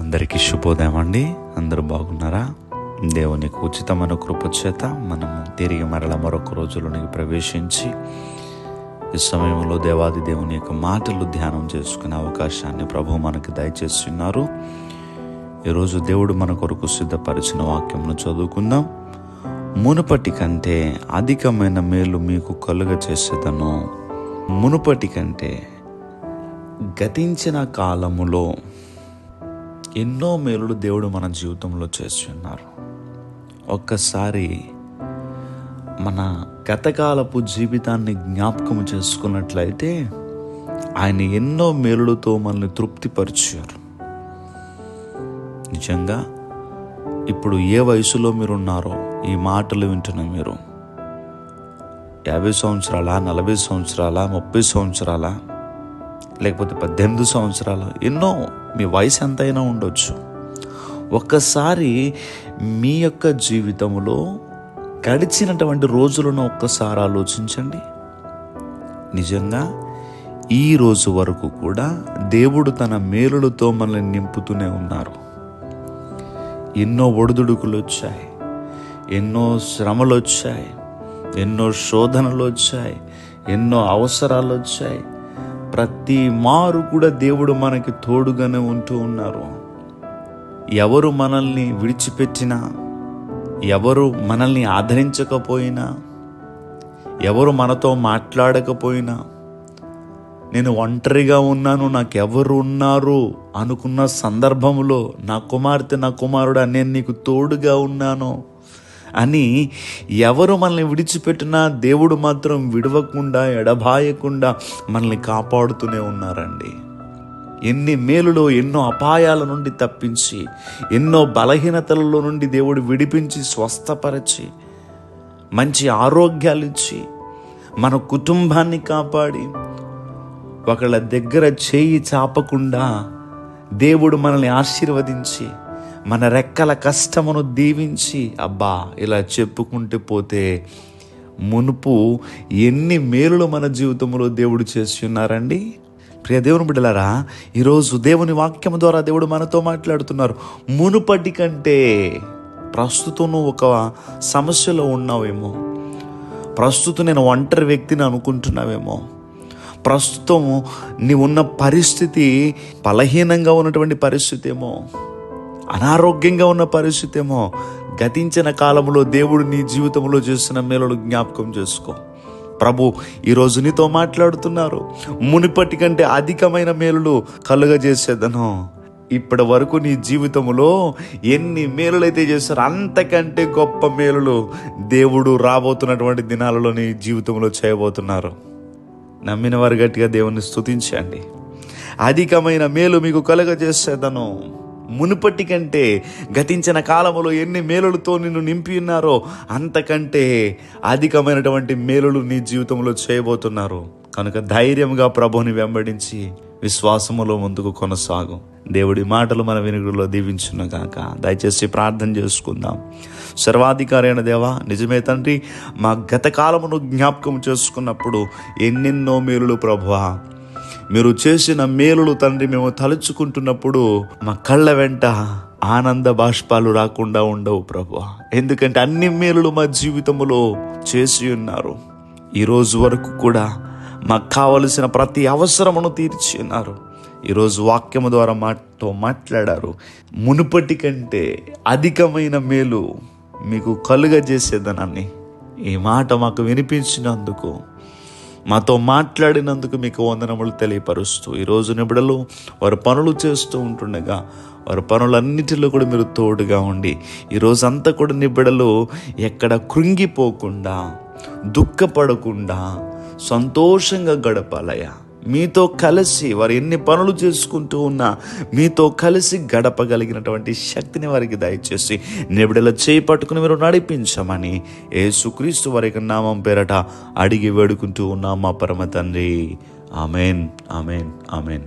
అందరికీ శుభోదయం అండి. అందరూ బాగున్నారా? దేవుని ఉచితమైన కృప చేత మనము తిరిగి మరొక రోజులోనికి ప్రవేశించి ఈ సమయంలో దేవాది దేవుని యొక్క మాటలు ధ్యానం చేసుకునే అవకాశాన్ని ప్రభు మనకు దయచేస్తున్నారు. ఈరోజు దేవుడు మన కొరకు సిద్ధపరిచిన వాక్యంను చదువుకుందాం. మునుపటి కంటే అధికమైన మేలు మీకు కలుగ చేసేదను. మునుపటి కంటే గతించిన కాలములో ఎన్నో మేలులు దేవుడు మన జీవితంలో చేస్తున్నారు. ఒక్కసారి మన గతకాలపు జీవితాన్ని జ్ఞాపకం చేసుకున్నట్లయితే ఆయన ఎన్నో మేలులతో మనల్ని తృప్తిపరిచారు. నిజంగా ఇప్పుడు ఏ వయసులో మీరున్నారో ఈ మాటలు వింటున్న మీరు 50 సంవత్సరాల, 40 సంవత్సరాల, 30 సంవత్సరాల, లేకపోతే 18 సంవత్సరాలు, ఎన్నో మీ వయసు ఎంతైనా ఉండొచ్చు. ఒక్కసారి మీ యొక్క జీవితంలో గడిచినటువంటి రోజులను ఒక్కసారి ఆలోచించండి. నిజంగా ఈ రోజు వరకు కూడా దేవుడు తన మేలులతో మనల్ని నింపుతూనే ఉన్నారు. ఎన్నో ఒడిదుడుకులు వచ్చాయి, ఎన్నో శ్రమలు వచ్చాయి, ఎన్నో శోధనలు వచ్చాయి, ఎన్నో అవసరాలు వచ్చాయి. ప్రతి మారు కూడా దేవుడు మనకి తోడుగానే ఉంటూ ఉన్నారు. ఎవరు మనల్ని విడిచిపెట్టినా, ఎవరు మనల్ని ఆదరించకపోయినా, ఎవరు మనతో మాట్లాడకపోయినా, నేను ఒంటరిగా ఉన్నాను, నాకెవరు ఉన్నారు అనుకున్న సందర్భంలో నా కుమార్తె, నా కుమారుడా, నేను నీకు తోడుగా ఉన్నాను అని ఎవరు మనల్ని విడిచిపెట్టినా దేవుడు మాత్రం విడవకుండా, ఎడబాయకుండా మనల్ని కాపాడుతూనే ఉన్నారండి. ఎన్ని మేలులో, ఎన్నో అపాయాల నుండి తప్పించి, ఎన్నో బలహీనతలలో నుండి దేవుడు విడిపించి, స్వస్థపరిచి, మంచి ఆరోగ్యాలు ఇచ్చి, మన కుటుంబాన్ని కాపాడి, ఒకళ్ళ దగ్గర చేయి చాపకుండా దేవుడు మనల్ని ఆశీర్వదించి, మన రెక్కల కష్టమును దీవించి, అబ్బా ఇలా చెప్పుకుంటూ పోతే మునుపు ఎన్ని మేలులు మన జీవితంలో దేవుడు చేసి ఉన్నారండి. ప్రియ దేవుని బిడ్డలారా, ఈరోజు దేవుని వాక్యం ద్వారా దేవుడు మనతో మాట్లాడుతున్నారు. మునుపటి కంటే ప్రస్తుతం నువ్వు ఒక సమస్యలో ఉన్నావేమో, ప్రస్తుతం నేను ఒంటరి వ్యక్తిని అనుకుంటున్నావేమో, ప్రస్తుతం నీ ఉన్న పరిస్థితి బలహీనంగా ఉన్నటువంటి పరిస్థితి ఏమో, అనారోగ్యంగా ఉన్న పరిస్థితి ఏమో, గతించిన కాలంలో దేవుడు నీ జీవితంలో చేసిన మేలులు జ్ఞాపకం చేసుకో. ప్రభు ఈరోజు నీతో మాట్లాడుతున్నారు. మునిపటి కంటే అధికమైన మేలులు కలుగజేసేదను. ఇప్పటి వరకు నీ జీవితంలో ఎన్ని మేలులైతే చేస్తారో అంతకంటే గొప్ప మేలులు దేవుడు రాబోతున్నటువంటి దినాలలో నీ జీవితంలో చేయబోతున్నారు. నమ్మిన వారు గట్టిగా దేవుని స్తుతించండి. అధికమైన మేలు మీకు కలుగజేసేదను. మునుపటి కంటే గతించిన కాలంలో ఎన్ని మేలులతో నిన్ను నింపి ఉన్నారో అంతకంటే అధికమైనటువంటి మేలులు నీ జీవితంలో చేయబోతున్నారు. కనుక ధైర్యంగా ప్రభువుని వెంబడించి విశ్వాసములో ముందుకు కొనసాగు. దేవుడి మాటలు మన వినుగులో దీవించును గాక. దయచేసి ప్రార్థన చేసుకుందాం. సర్వాధికారి అయిన దేవా, నిజమే తండ్రి, మా గత కాలమును జ్ఞాపకం చేసుకున్నప్పుడు ఎన్నెన్నో మేలులు ప్రభువా, మీరు చేసిన మేలులు తండ్రి మేము తలుచుకుంటున్నప్పుడు మా కళ్ళ వెంట ఆనంద బాష్పాలు రాకుండా ఉండవు ప్రభువా. ఎందుకంటే అన్ని మేలులు మా జీవితంలో చేసి ఉన్నారు. ఈరోజు వరకు కూడా మాకు కావలసిన ప్రతి అవసరమును తీర్చి ఉన్నారు. ఈరోజు వాక్యము ద్వారా మాతో మాట్లాడారు. మునుపటి కంటే అధికమైన మేలు మీకు కలుగజేసేదనని ఈ మాట మాకు వినిపించినందుకు, మాతో మాట్లాడినందుకు మీకు వందనములు తెలియపరుస్తూ, ఈరోజు నిబిడలు వారు పనులు చేస్తూ ఉంటుండగా వారి పనులన్నిటిలో కూడా మీరు తోడుగా ఉండి, ఈరోజంతా కూడా నిబిడలు ఎక్కడ కృంగిపోకుండా, దుఃఖపడకుండా సంతోషంగా గడపాలయ్యా. మీతో కలిసి వారు ఎన్ని పనులు చేసుకుంటూ ఉన్నా మీతో కలిసి గడపగలిగినటువంటి శక్తిని వారికి దయచేసి నిబిడల చేయి పట్టుకుని మీరు నడిపించమని యేసుక్రీస్తు వారి నామం పేరట అడిగి వేడుకుంటూ ఉన్నాం మా పరమ తండ్రి. Amen, amen, amen.